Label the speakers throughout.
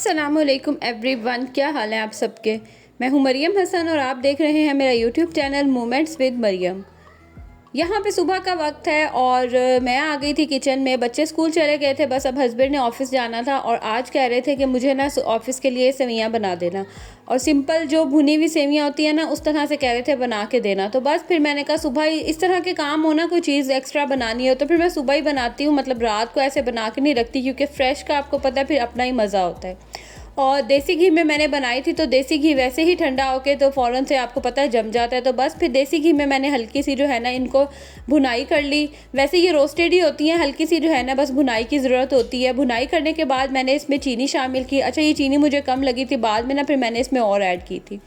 Speaker 1: अस्सलामुअलैकुम एवरीवन, क्या हाल है आप सबके। मैं हूं मरियम हसन और आप देख रहे हैं मेरा YouTube channel moments with Mariam. यहाँ पे सुबह का वक्त है और मैं आ गई थी किचन में। बच्चे स्कूल चले गए थे, बस अब हस्बैंड ने ऑफ़िस जाना था और आज कह रहे थे कि मुझे ना ऑफ़िस के लिए सेवइयाँ बना देना, और सिंपल जो भुनी हुई सेवइयाँ होती है ना उस तरह से कह रहे थे बना के देना। तो बस फिर मैंने कहा सुबह ही इस तरह के काम हो ना, कोई चीज़ एक्स्ट्रा बनानी हो तो फिर मैं सुबह ही बनाती हूँ, मतलब रात को ऐसे बना के नहीं रखती, क्योंकि फ़्रेश का आपको पता है फिर अपना ही मज़ा होता है। और देसी घी में मैंने बनाई थी, तो देसी घी वैसे ही ठंडा होके तो फ़ौरन से आपको पता है जम जाता है। तो बस फिर देसी घी में मैंने हल्की सी जो है ना इनको भुनाई कर ली। वैसे ये रोस्टेड ही होती हैं, हल्की सी जो है ना बस भुनाई की ज़रूरत होती है। भुनाई करने के बाद मैंने इसमें चीनी शामिल की। अच्छा, ये चीनी मुझे कम लगी थी, बाद में ना फिर मैंने इसमें और ऐड की थी।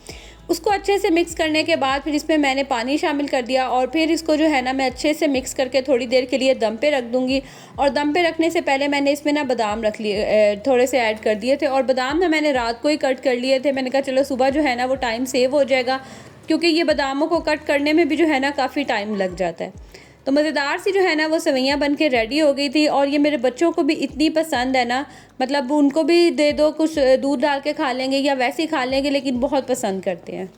Speaker 1: उसको अच्छे से मिक्स करने के बाद फिर इसमें मैंने पानी शामिल कर दिया और फिर इसको जो है ना मैं अच्छे से मिक्स करके थोड़ी देर के लिए दम पे रख दूँगी। और दम पे रखने से पहले मैंने इसमें ना बादाम रख लिए, थोड़े से ऐड कर दिए थे, और बादाम ना मैंने रात को ही कट कर लिए थे। मैंने कहा चलो सुबह जो है ना वो टाइम सेव हो जाएगा, क्योंकि ये बादामों को कट करने में भी जो है ना काफ़ी टाइम लग जाता है। तो मज़ेदार सी जो है ना वो सेवइयाँ बन के रेडी हो गई थी, और ये मेरे बच्चों को भी इतनी पसंद है ना, मतलब उनको भी दे दो, कुछ दूध डाल के खा लेंगे या वैसे ही खा लेंगे, लेकिन बहुत पसंद करते हैं।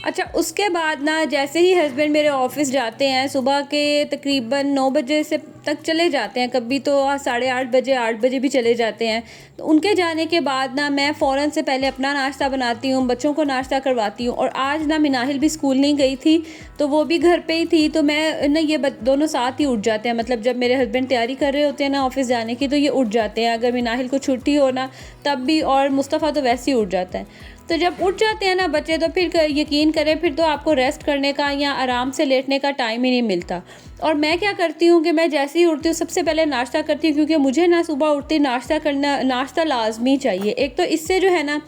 Speaker 1: अच्छा, उसके बाद ना जैसे ही हस्बैंड मेरे ऑफ़िस जाते हैं, सुबह के तकरीबन 9 बजे से तक चले जाते हैं, कभी तो 8:30 बजे 8 बजे भी चले जाते हैं। तो उनके जाने के बाद ना मैं फ़ौरन से पहले अपना नाश्ता बनाती हूँ, बच्चों को नाश्ता करवाती हूँ। और आज ना मिनाहिल भी स्कूल नहीं गई थी, तो वो भी घर पे ही थी, तो मैं ना ये दोनों साथ ही उठ जाते हैं। मतलब जब मेरे हस्बैंड तैयारी कर रहे होते हैं ना ऑफ़िस जाने की, तो ये उठ जाते हैं। अगर मिनाहिल को छुट्टी हो ना तब भी, और मुस्तफ़ा तो वैसे ही उठ जाता है। तो जब उठ जाते हैं ना बच्चे, तो फिर यकीन करें फिर तो आपको रेस्ट करने का या आराम से लेटने का टाइम ही नहीं मिलता। और मैं क्या करती हूँ कि मैं जैसे ही उठती हूँ सबसे पहले नाश्ता करती हूँ, क्योंकि मुझे ना सुबह उठते नाश्ता करना, नाश्ता लाजमी चाहिए। एक तो इससे जो है ना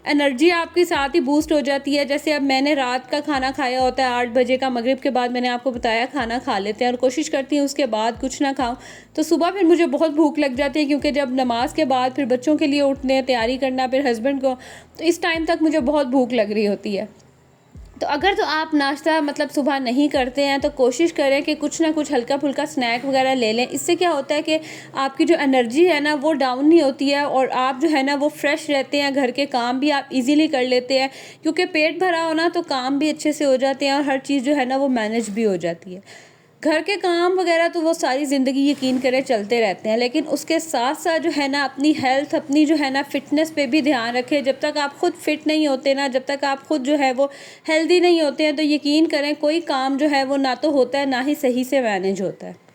Speaker 1: एनर्जी आपकी साथ ही बूस्ट हो जाती है। जैसे अब मैंने रात का खाना खाया होता है 8 बजे का, मगरिब के बाद मैंने आपको बताया खाना खा लेते हैं, और कोशिश करती हूँ उसके बाद कुछ ना खाऊं। तो सुबह फिर मुझे बहुत भूख लग जाती है, क्योंकि जब नमाज के बाद फिर बच्चों के लिए उठने तैयारी करना, फिर हस्बैंड को, तो इस टाइम तक मुझे बहुत भूख लग रही होती है। तो अगर तो आप नाश्ता मतलब सुबह नहीं करते हैं तो कोशिश करें कि कुछ ना कुछ हल्का फुल्का स्नैक वगैरह ले लें। इससे क्या होता है कि आपकी जो एनर्जी है ना वो डाउन नहीं होती है, और आप जो है ना वो फ्रेश रहते हैं। घर के काम भी आप इजीली कर लेते हैं, क्योंकि पेट भरा हो ना तो काम भी अच्छे से हो जाते हैं, और हर चीज़ जो है ना वो मैनेज भी हो जाती है। घर के काम वगैरह तो वो सारी ज़िंदगी यकीन करें चलते रहते हैं, लेकिन उसके साथ साथ जो है ना अपनी हेल्थ, अपनी जो है ना फ़िटनेस पे भी ध्यान रखें। जब तक आप खुद फिट नहीं होते ना, जब तक आप खुद जो है वो हेल्दी नहीं होते हैं, तो यकीन करें कोई काम जो है वो ना तो होता है, ना ही सही से मैनेज होता है।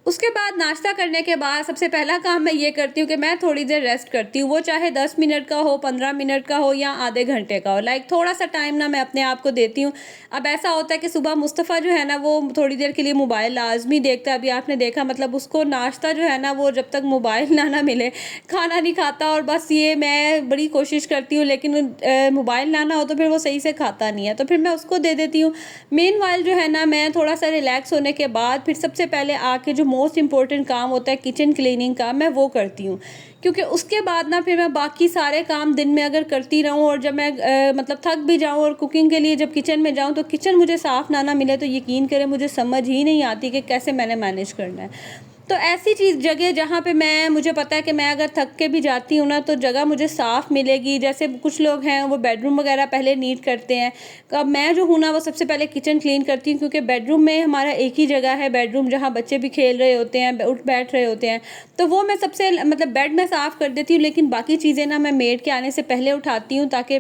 Speaker 1: उसके बाद नाश्ता करने के बाद सबसे पहला काम मैं ये करती हूँ कि मैं थोड़ी देर रेस्ट करती हूँ। वो चाहे 10 मिनट का हो, 15 मिनट का हो या आधे घंटे का हो, लाइक थोड़ा सा टाइम ना मैं अपने आप को देती हूँ। अब ऐसा होता है कि सुबह मुस्तफ़ा जो है ना वो थोड़ी देर के लिए मोबाइल लाजमी देखता है। अभी आपने देखा, मतलब उसको नाश्ता जो है ना वो जब तक मोबाइल ना मिले खाना नहीं खाता, और बस ये मैं बड़ी कोशिश करती हूँ, लेकिन मोबाइल ना हो तो फिर वो सही से खाता नहीं है, तो फिर मैं उसको दे देती हूँ। मेनवाइल जो है ना मैं थोड़ा सा रिलैक्स होने के बाद फिर सबसे पहले आके जो मोस्ट इम्पॉर्टेंट काम होता है किचन क्लीनिंग का, मैं वो करती हूँ। क्योंकि उसके बाद ना फिर मैं बाकी सारे काम दिन में अगर करती रहूँ, और जब मैं मतलब थक भी जाऊँ और कुकिंग के लिए जब किचन में जाऊँ तो किचन मुझे साफ़ ना मिले, तो यकीन करें मुझे समझ ही नहीं आती कि कैसे मैंने मैनेज करना है। तो ऐसी चीज़ जगह जहाँ पे मुझे पता है कि मैं अगर थक के भी जाती हूँ ना तो जगह मुझे साफ़ मिलेगी। जैसे कुछ लोग हैं वो बेडरूम वगैरह पहले नीट करते हैं, अब मैं जो हूँ ना वो सबसे पहले किचन क्लीन करती हूँ, क्योंकि बेडरूम में हमारा एक ही जगह है, बेडरूम जहाँ बच्चे भी खेल रहे होते हैं, उठ बैठ रहे होते हैं, तो वो मैं सबसे मतलब बेड में साफ़ कर देती हूँ। लेकिन बाकी चीज़ें ना मैं मेड के आने से पहले उठाती हूँ, ताकि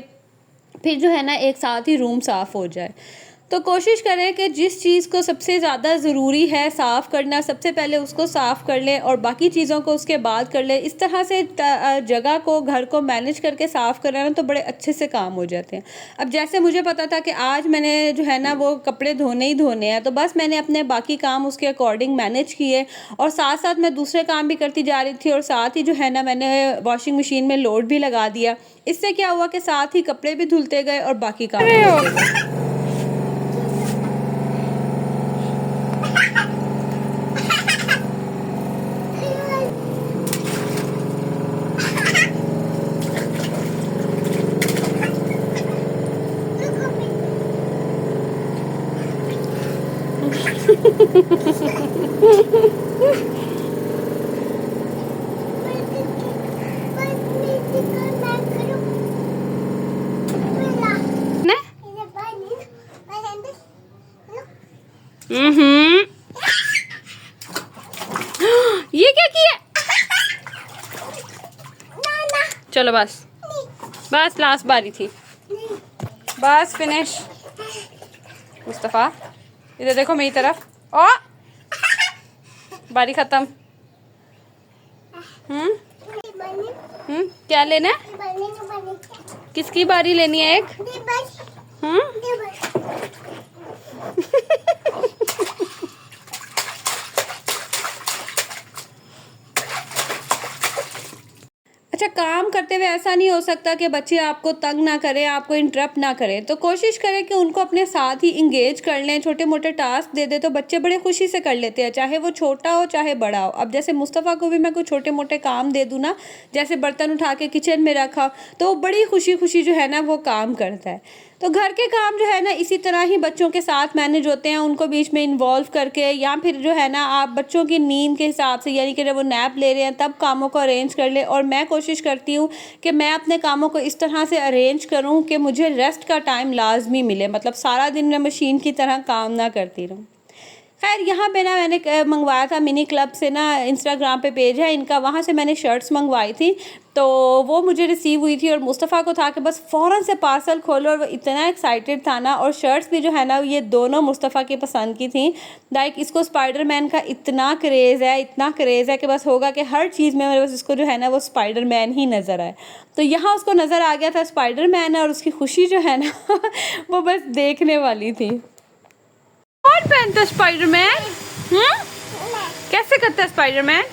Speaker 1: फिर जो है ना एक साथ ही रूम साफ़ हो जाए। तो कोशिश करें कि जिस चीज़ को सबसे ज़्यादा ज़रूरी है साफ़ करना, सबसे पहले उसको साफ़ कर लें और बाकी चीज़ों को उसके बाद कर लें। इस तरह से जगह को, घर को मैनेज करके साफ़ करना ना तो बड़े अच्छे से काम हो जाते हैं। अब जैसे मुझे पता था कि आज मैंने जो है ना वो कपड़े धोने ही धोने हैं, तो बस मैंने अपने बाकी काम उसके अकॉर्डिंग मैनेज किए, और साथ साथ मैं दूसरे काम भी करती जा रही थी, और साथ ही जो है ना मैंने वॉशिंग मशीन में लोड भी लगा दिया। इससे क्या हुआ कि साथ ही कपड़े भी धुलते गए और बाकी काम भी होते गए। ये क्या किया? चलो बस बस, लास्ट बारी थी, बस फिनिश। मुस्तफ़ा इधर देखो मेरी तरफ। ओ बारी खत्म। क्या लेना है? किसकी बारी लेनी है? एक अच्छा, काम करते हुए ऐसा नहीं हो सकता कि बच्चे आपको तंग ना करें, आपको इंटरप्ट ना करें, तो कोशिश करें कि उनको अपने साथ ही इंगेज कर लें। छोटे मोटे टास्क दे दे तो बच्चे बड़े खुशी से कर लेते हैं, चाहे वो छोटा हो चाहे बड़ा हो। अब जैसे मुस्तफ़ा को भी मैं कुछ छोटे मोटे काम दे दूँ ना, जैसे बर्तन उठा के किचन में रखा, तो वो बड़ी खुशी खुशी जो है ना वो काम करता है। तो घर के काम जो है ना इसी तरह ही बच्चों के साथ मैनेज होते हैं, उनको बीच में इन्वॉल्व करके, या फिर जो है ना आप बच्चों की नींद के हिसाब से, यानी कि जब वो नैप ले रहे हैं तब कामों को अरेंज कर ले। और मैं कोशिश करती हूँ कि मैं अपने कामों को इस तरह से अरेंज करूँ कि मुझे रेस्ट का टाइम लाजमी मिले, मतलब सारा दिन मैं मशीन की तरह काम ना करती रहूँ। खैर यहाँ पे ना मैंने मंगवाया था मिनी क्लब से ना, इंस्टाग्राम पे पेज है इनका, वहाँ से मैंने शर्ट्स मंगवाई थी, तो वो मुझे रिसीव हुई थी। और मुस्तफ़ा को था कि बस फ़ौरन से पार्सल खोलो, और वो इतना एक्साइटेड था ना। और शर्ट्स भी जो है ना ये दोनों मुस्तफ़ा की पसंद की थी। लाइक इसको स्पाइडरमैन का इतना क्रेज़ है, इतना क्रेज़ है कि बस होगा कि हर चीज़ में बस इसको जो है ना वो स्पाइडरमैन ही नज़र आए। तो यहाँ उसको नज़र आ गया था स्पाइडरमैन, और उसकी खुशी जो है ना वो बस देखने वाली थी। कौन पहनता है स्पाइडरमैन? कैसे करता है स्पाइडरमैन?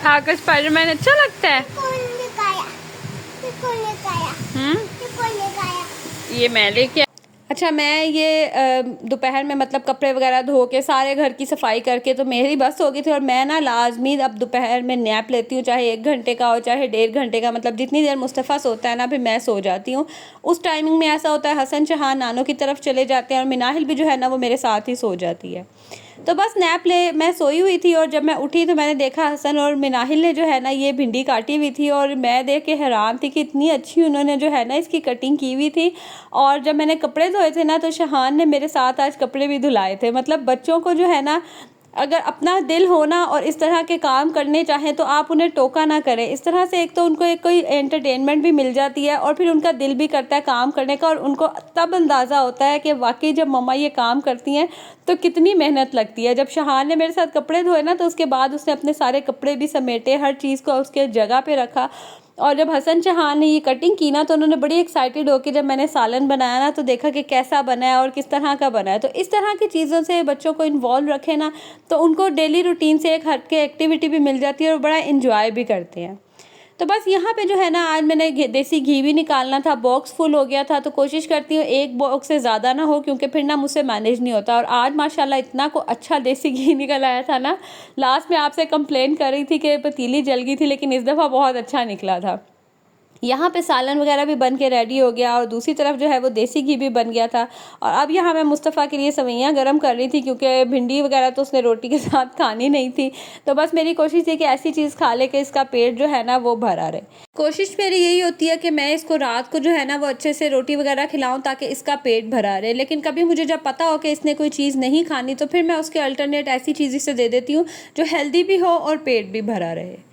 Speaker 1: आपको स्पाइडरमैन अच्छा लगता है? ये मैं लेके, अच्छा मैं ये दोपहर में मतलब कपड़े वगैरह धो के सारे घर की सफाई करके तो मेरी बस हो गई थी। और मैं ना लाजमी अब दोपहर में नैप लेती हूँ, चाहे 1 घंटे का हो चाहे 1.5 घंटे का, मतलब जितनी देर मुस्तफ़ा सोता है ना फिर मैं सो जाती हूँ। उस टाइमिंग में ऐसा होता है हसन चौहान नानों की तरफ चले जाते हैं और मिनाहिल भी जो है ना वो मेरे साथ ही सो जाती है। तो बस नैप ले मैं सोई हुई थी, और जब मैं उठी तो मैंने देखा हसन और मिनाहिल ने जो है ना ये भिंडी काटी हुई थी, और मैं देख के हैरान थी कि इतनी अच्छी उन्होंने जो है ना इसकी कटिंग की हुई थी। और जब मैंने कपड़े धोए थे ना तो शहान ने मेरे साथ आज कपड़े भी धुलाए थे। मतलब बच्चों को जो है ना अगर अपना दिल होना और इस तरह के काम करने चाहें तो आप उन्हें टोका ना करें। इस तरह से एक तो उनको एक कोई एंटरटेनमेंट भी मिल जाती है, और फिर उनका दिल भी करता है काम करने का, और उनको तब अंदाज़ा होता है कि वाकई जब मम्मा ये काम करती हैं तो कितनी मेहनत लगती है। जब शहान ने मेरे साथ कपड़े धोए ना तो उसके बाद उसने अपने सारे कपड़े भी समेटे, हर चीज़ को उसके जगह पे रखा। और जब हसन चौहान ने ये कटिंग की ना तो उन्होंने बड़ी एक्साइटेड होकर जब मैंने सालन बनाया ना तो देखा कि कैसा बना है और किस तरह का बना है। तो इस तरह की चीज़ों से बच्चों को इन्वॉल्व रखें ना तो उनको डेली रूटीन से एक हट के एक्टिविटी भी मिल जाती है और बड़ा इन्जॉय भी करते हैं। तो बस यहाँ पे जो है ना आज मैंने देसी घी भी निकालना था, बॉक्स फुल हो गया था, तो कोशिश करती हूँ एक बॉक्स से ज़्यादा ना हो क्योंकि फिर ना मुझसे मैनेज नहीं होता। और आज माशाल्लाह इतना को अच्छा देसी घी निकल आया था ना, लास्ट में आपसे कंप्लेन कर रही थी कि पतीली जल गई थी, लेकिन इस दफ़ा बहुत अच्छा निकला था। यहाँ पे सालन वगैरह भी बन के रेडी हो गया और दूसरी तरफ जो है वो देसी घी भी बन गया था। और अब यहाँ मैं मुस्तफ़ा के लिए सवैयाँ गर्म कर रही थी क्योंकि भिंडी वगैरह तो उसने रोटी के साथ खानी नहीं थी। तो बस मेरी कोशिश थी कि ऐसी चीज़ खा ले कि इसका पेट जो है ना वो भरा रहे। कोशिश मेरी यही होती है कि मैं इसको रात को जो है ना वो अच्छे से रोटी वगैरह खिलाऊँ ताकि इसका पेट भरा रहे। लेकिन कभी मुझे जब पता हो कि इसने कोई चीज़ नहीं खानी तो फिर मैं उसके अल्टरनेट ऐसी चीज़ इसे दे देती हूँ जो हेल्दी भी हो और पेट भी भरा रहे।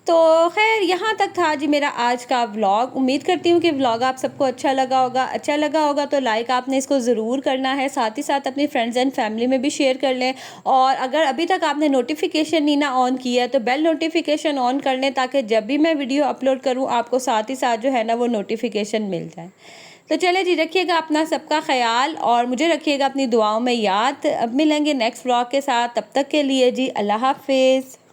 Speaker 1: तो खैर यहाँ तक था जी मेरा आज का व्लॉग। उम्मीद करती हूँ कि व्लॉग आप सबको अच्छा लगा होगा। अच्छा लगा होगा तो लाइक आपने इसको ज़रूर करना है, साथ ही साथ अपनी फ्रेंड्स एंड फैमिली में भी शेयर कर लें। और अगर अभी तक आपने नोटिफिकेशन नहीं ना ऑन किया है तो बेल नोटिफिकेशन ऑन कर लें ताकि जब भी मैं वीडियो अपलोड करूँ आपको साथ ही साथ जो है ना वो नोटिफिकेशन मिल जाए। तो चले जी, रखिएगा अपना सबका ख्याल और मुझे रखिएगा अपनी दुआओं में याद। अब मिलेंगे नेक्स्ट व्लॉग के साथ, तब तक के लिए जी अल्लाह हाफिज़।